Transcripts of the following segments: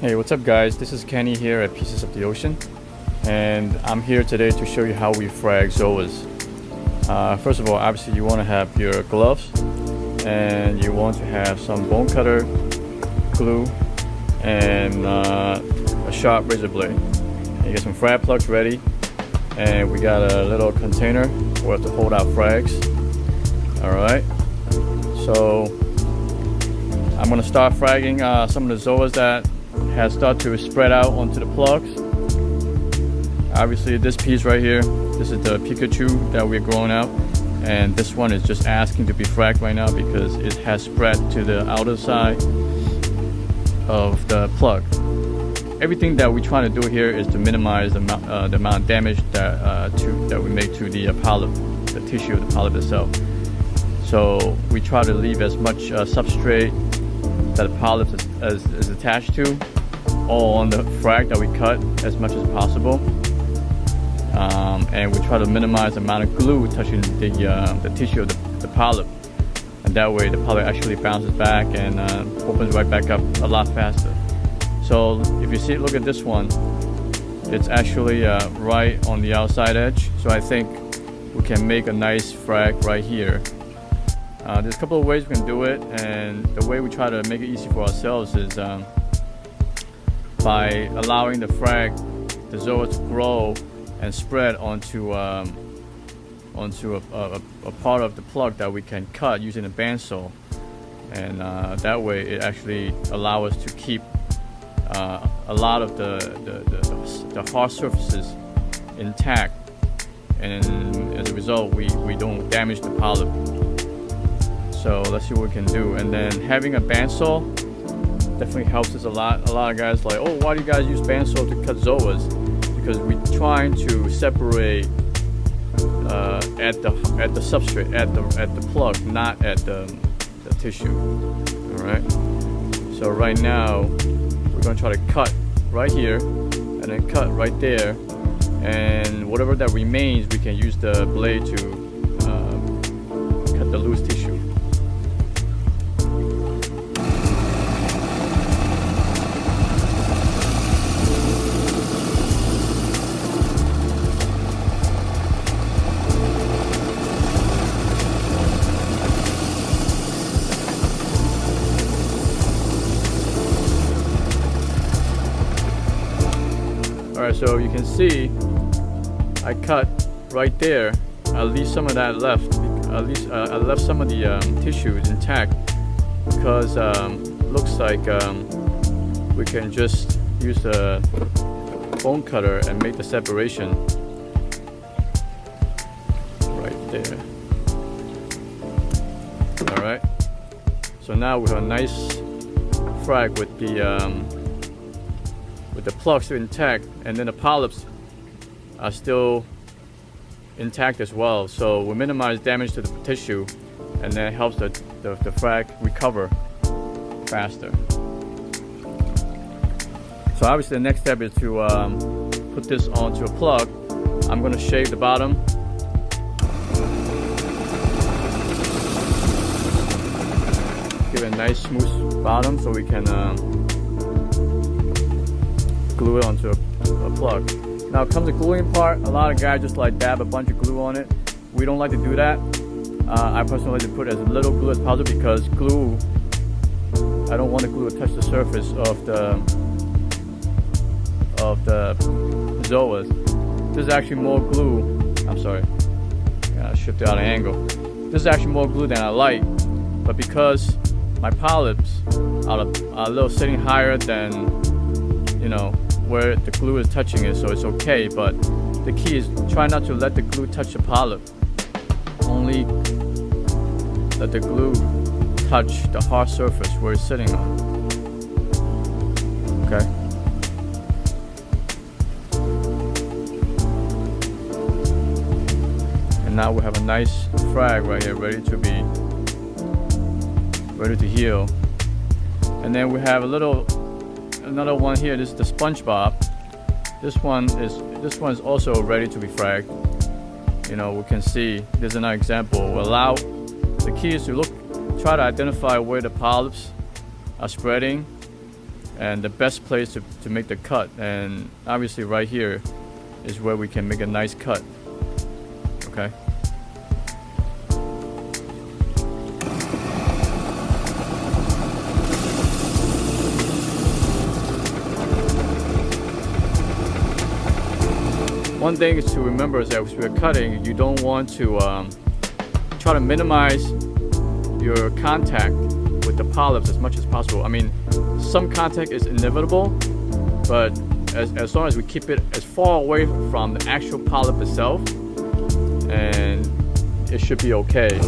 Hey, what's up guys? This is Kenny here at Pieces of the Ocean, and I'm here today to show you how we frag zoas. First of all, obviously you want to have your gloves, and you want to have some bone cutter, glue, and a sharp razor blade. And you get some frag plugs ready, and we got a little container for us to hold our frags. Alright, so I'm going to start fragging some of the zoas that has started to spread out onto the plugs. Obviously this piece right here, this is the Pikachu that we're growing out, and this one is just asking to be fragged right now because it has spread to the outer side of the plug. Everything that we try to do here is to minimize the amount of damage that we make to the polyp, the tissue of the polyp itself. So we try to leave as much substrate that the polyp is attached to all on the frag that we cut as much as possible, and we try to minimize the amount of glue touching the tissue of the polyp, and that way the polyp actually bounces back and opens right back up a lot faster. So if you see, look at this one, it's actually right on the outside edge, so I think we can make a nice frag right here. There's a couple of ways we can do it, and the way we try to make it easy for ourselves is by allowing the frag, the zoa, to grow and spread onto a part of the plug that we can cut using a bandsaw, and that way it actually allows us to keep a lot of the hard surfaces intact, and as a result we don't damage the polyp. So let's see what we can do. And then having a bandsaw definitely helps us a lot. A lot of guys are like, oh, why do you guys use bandsaw to cut zoas? Because we're trying to separate at the substrate, at the plug, not at the tissue. All right. So right now we're going to try to cut right here, and then cut right there, and whatever that remains, we can use the blade to cut the loose tissue. Alright, so you can see I cut right there. I leave some of that left. At least I left some of the tissues intact because looks like we can just use the bone cutter and make the separation right there. Alright, so now we have a nice frag with the plugs still intact, and then the polyps are still intact as well. So we minimize damage to the tissue, and then it helps the frag recover faster. So obviously the next step is to put this onto a plug. I'm going to shave the bottom. Give it a nice smooth bottom so we can glue it onto a plug. Now it comes to gluing part. A lot of guys just like dab a bunch of glue on it. We don't like to do that. I personally like to put as little glue as possible because glue, I don't want the glue to touch the surface of the zoas. This is actually more glue. I'm sorry, I shifted out of angle. This is actually more glue than I like, but because my polyps are a little sitting higher than, you know, where the glue is touching it, so it's okay. But the key is try not to let the glue touch the polyp. Only let the glue touch the hard surface where it's sitting on. Okay. And now we have a nice frag right here, ready to heal. And then we have another one here. This is the SpongeBob. This one is also ready to be fragged. You know, we can see there's another example. The key is to try to identify where the polyps are spreading, and the best place to make the cut. And obviously right here is where we can make a nice cut. Okay. One thing is to remember is that as we're cutting, you don't want to try to minimize your contact with the polyps as much as possible. I mean, some contact is inevitable, but as long as we keep it as far away from the actual polyp itself, and it should be okay.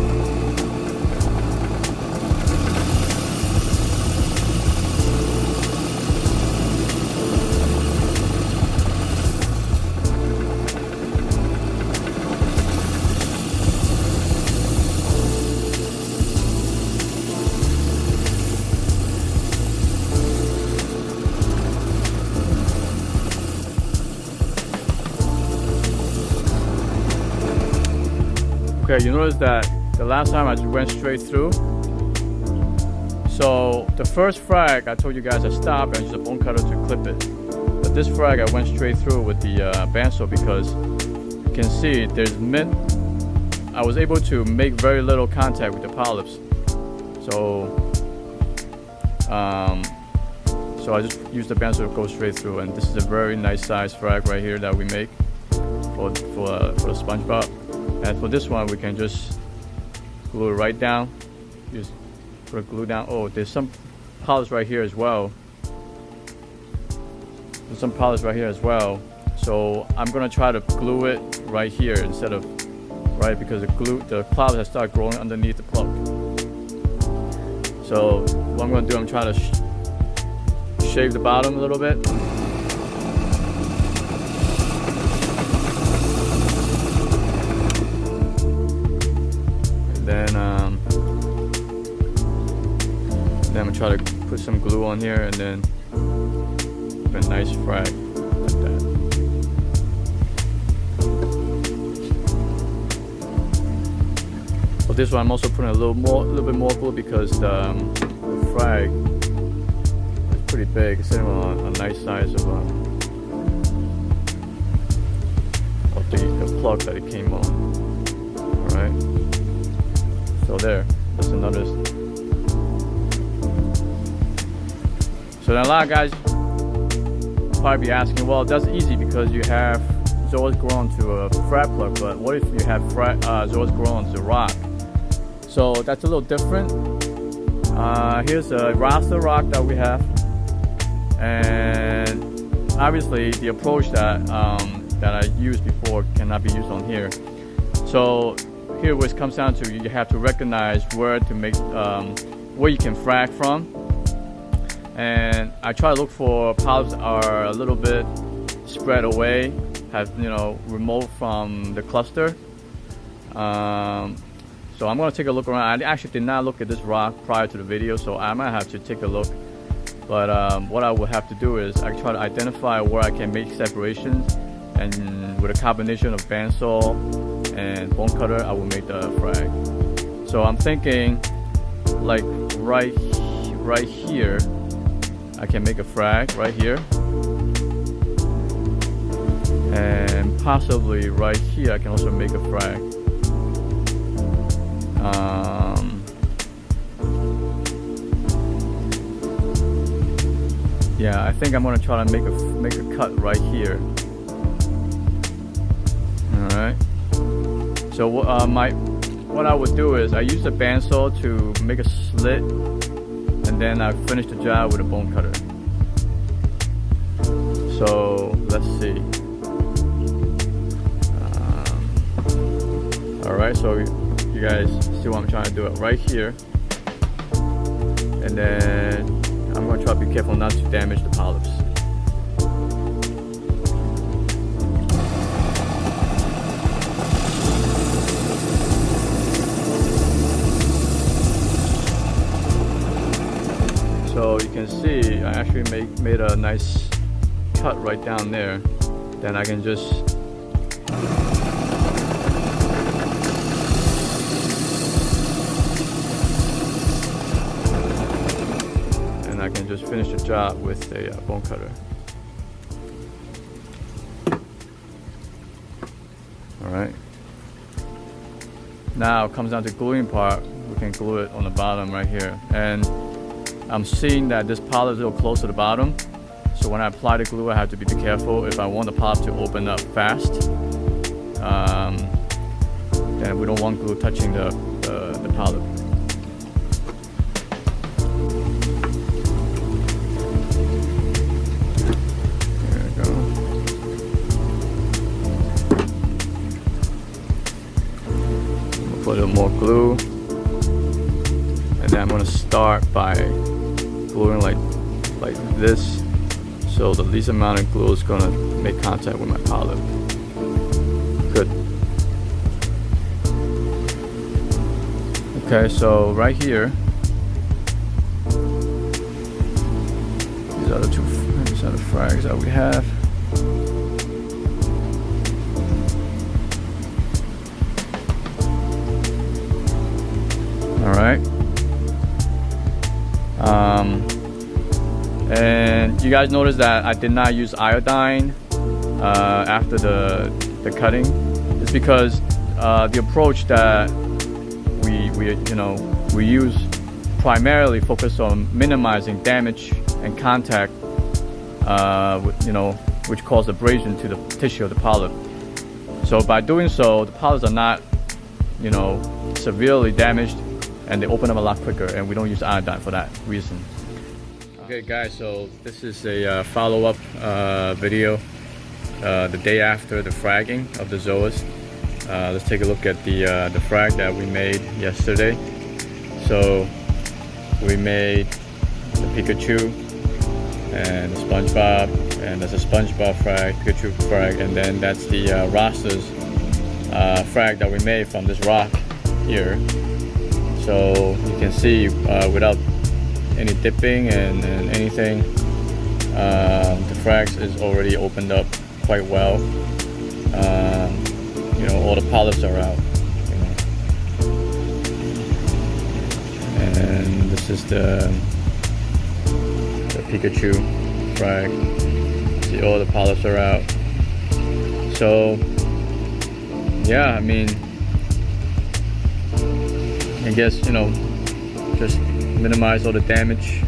Okay, you notice that the last time I just went straight through. So the first frag, I told you guys I stopped and I used a bone cutter to clip it. But this frag I went straight through with the bandsaw because you can see I was able to make very little contact with the polyps. So I just used the bandsaw to go straight through, and this is a very nice size frag right here that we make for the SpongeBob. And for this one, we can just glue it right down. Just put a glue down. Oh, there's some polyps right here as well. There's some polyps right here as well. So I'm gonna try to glue it right here instead of right, because the polyps have started growing underneath the plug. So what I'm gonna do, I'm trying to shave the bottom a little bit. Then I'm gonna try to put some glue on here and then put a nice frag like that. For this one, I'm also putting a little bit more glue because the frag is pretty big. It's on a nice size of the plug that it came on. All right. So there. That's another. So then a lot of guys probably be asking, well, that's easy because you have zoas grown to a frag plug, but what if you have zoas grown to rock? So that's a little different. Here's a Rasta rock that we have, and obviously the approach that I used before cannot be used on here. So here, what it comes down to, you have to recognize where to make where you can frag from. And I try to look for polyps that are a little bit spread away, remote from the cluster. So I'm going to take a look around. I actually did not look at this rock prior to the video, so I might have to take a look. But what I will have to do is I try to identify where I can make separations, and with a combination of bandsaw and bone cutter, I will make the frag. So I'm thinking like right here, I can make a frag right here, and possibly right here I can also make a frag. Yeah, I think I'm gonna try to make a cut right here. All right. So what I would do is I use the bandsaw to make a slit, and then I finish the job with a bone cutter. So let's see. All right, so you guys see what I'm trying to do it right here, and then I'm going to try to be careful not to damage the polyps. So you can see I actually made a nice cut right down there. Then I can just just finish the job with a bone cutter. Alright. Now it comes down to gluing part. We can glue it on the bottom right here. And I'm seeing that this polyp is a little close to the bottom. So when I apply the glue, I have to be careful. If I want the polyp to open up fast, then we don't want glue touching the polyp. There we go. Put a little more glue, and then I'm going to start by gluing like this, so the least amount of glue is going to make contact with my polyp. Good. Okay, so right here, these are the frags that we have. All right. And you guys notice that I did not use iodine after the cutting. It's because the approach that we use primarily focus on minimizing damage and contact, which cause abrasion to the tissue of the polyp. So by doing so, the polyps are not, severely damaged, and they open up a lot quicker, and we don't use iodine for that reason. Okay guys, so this is a follow-up video the day after the fragging of the zoas. Let's take a look at the frag that we made yesterday. So we made the Pikachu and the SpongeBob, and there's a SpongeBob frag, Pikachu frag, and then that's the Rasta's frag that we made from this rock here. So you can see without any dipping and anything, the frags is already opened up quite well. All the polyps are out. And this is the Pikachu frag. See, all the polyps are out. So yeah, I mean, I guess, just minimize all the damage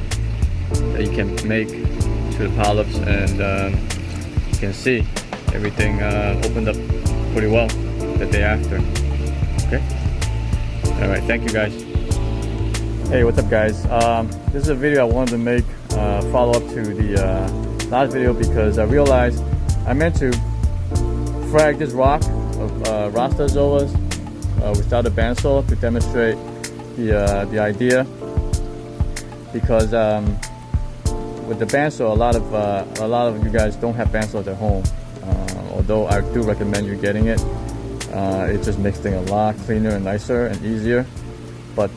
that you can make to the polyps, and you can see everything opened up pretty well the day after. Okay. All right. Thank you, guys. Hey, what's up, guys? This is a video I wanted to make follow up to the last video, because I realized I meant to frag this rock of Rasta zoas without a bandsaw to demonstrate the idea, because with the bandsaw, a lot of you guys don't have bandsaws at home. Although I do recommend you getting it. It just makes things a lot cleaner and nicer and easier. But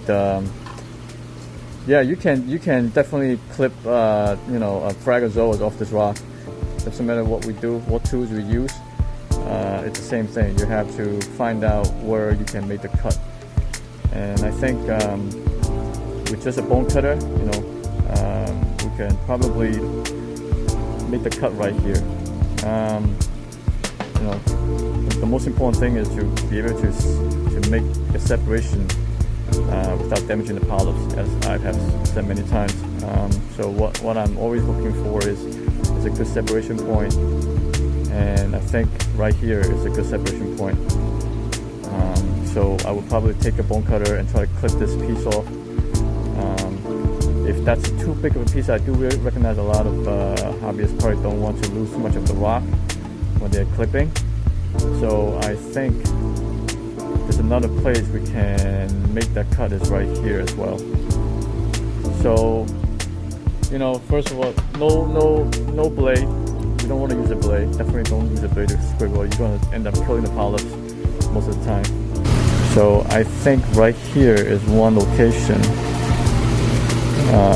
yeah, you can definitely clip a frag of zoas off this rock. Doesn't matter what we do, what tools we use. It's the same thing. You have to find out where you can make the cut. And I think with just a bone cutter, we can probably make the cut right here. The most important thing is to be able to make a separation without damaging the polyps, as I have said many times. So what I'm always looking for is a good separation point, and I think right here is a good separation point. So I would probably take a bone cutter and try to clip this piece off. If that's too big of a piece, I do recognize a lot of hobbyists probably don't want to lose too much of the rock when they're clipping. So I think there's another place we can make that cut is right here as well. So, first of all, no blade. You don't want to use a blade. Definitely don't use a blade to squiggle. You're going to end up killing the polyps most of the time. So I think right here is one location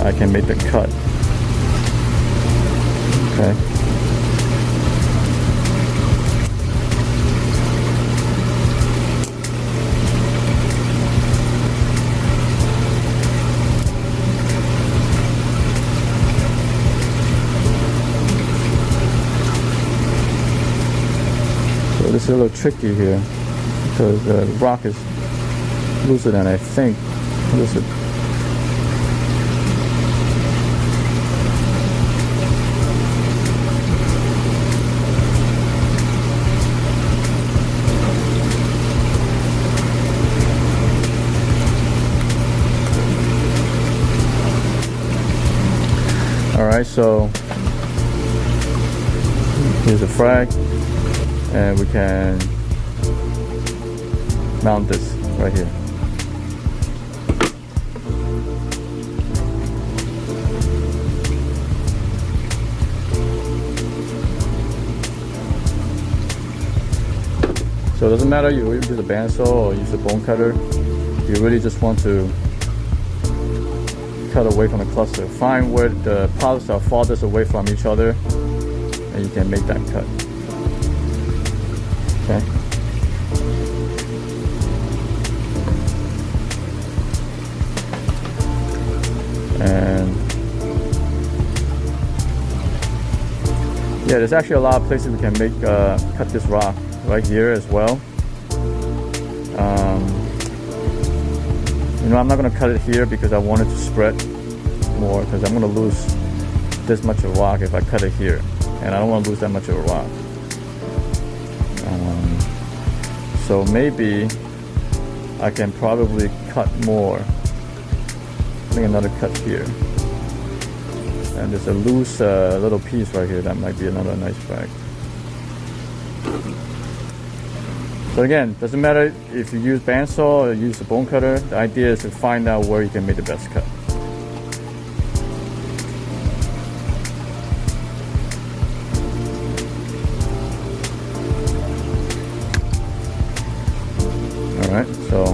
I can make the cut. Okay. So this is a little tricky here because the rock is looser than I think. Looser. Alright, so here's a frag, and we can mount this right here. So it doesn't matter you use a bandsaw or use a bone cutter, you really just want to cut away from the cluster. Find where the polyps are farthest away from each other, and you can make that cut. Okay. And yeah, there's actually a lot of places we can make cut this rock right here as well. You know, I'm not going to cut it here because I want it to spread more, because I'm going to lose this much of rock if I cut it here, and I don't want to lose that much of a rock. So maybe I can probably cut more. Make another cut here, and there's a loose little piece right here that might be another nice frag. So again, doesn't matter if you use bandsaw or use a bone cutter. The idea is to find out where you can make the best cut. All right, so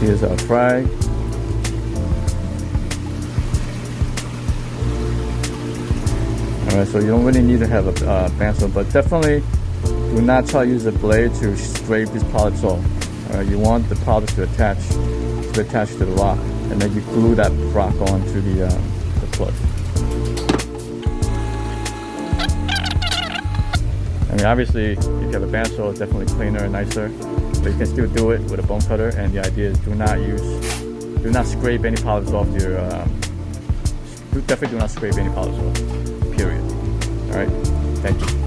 here's our frag. Alright, so you don't really need to have a bandsaw, but definitely do not try to use a blade to scrape these polyps off. Alright, you want the polyps to attach to the rock, and then you glue that rock onto the plug. I mean, obviously, if you have a bandsaw, it's definitely cleaner and nicer, but you can still do it with a bone cutter. And the idea is do not scrape any polyps off your. Definitely do not scrape any polyps off. Period. All right. Thank you.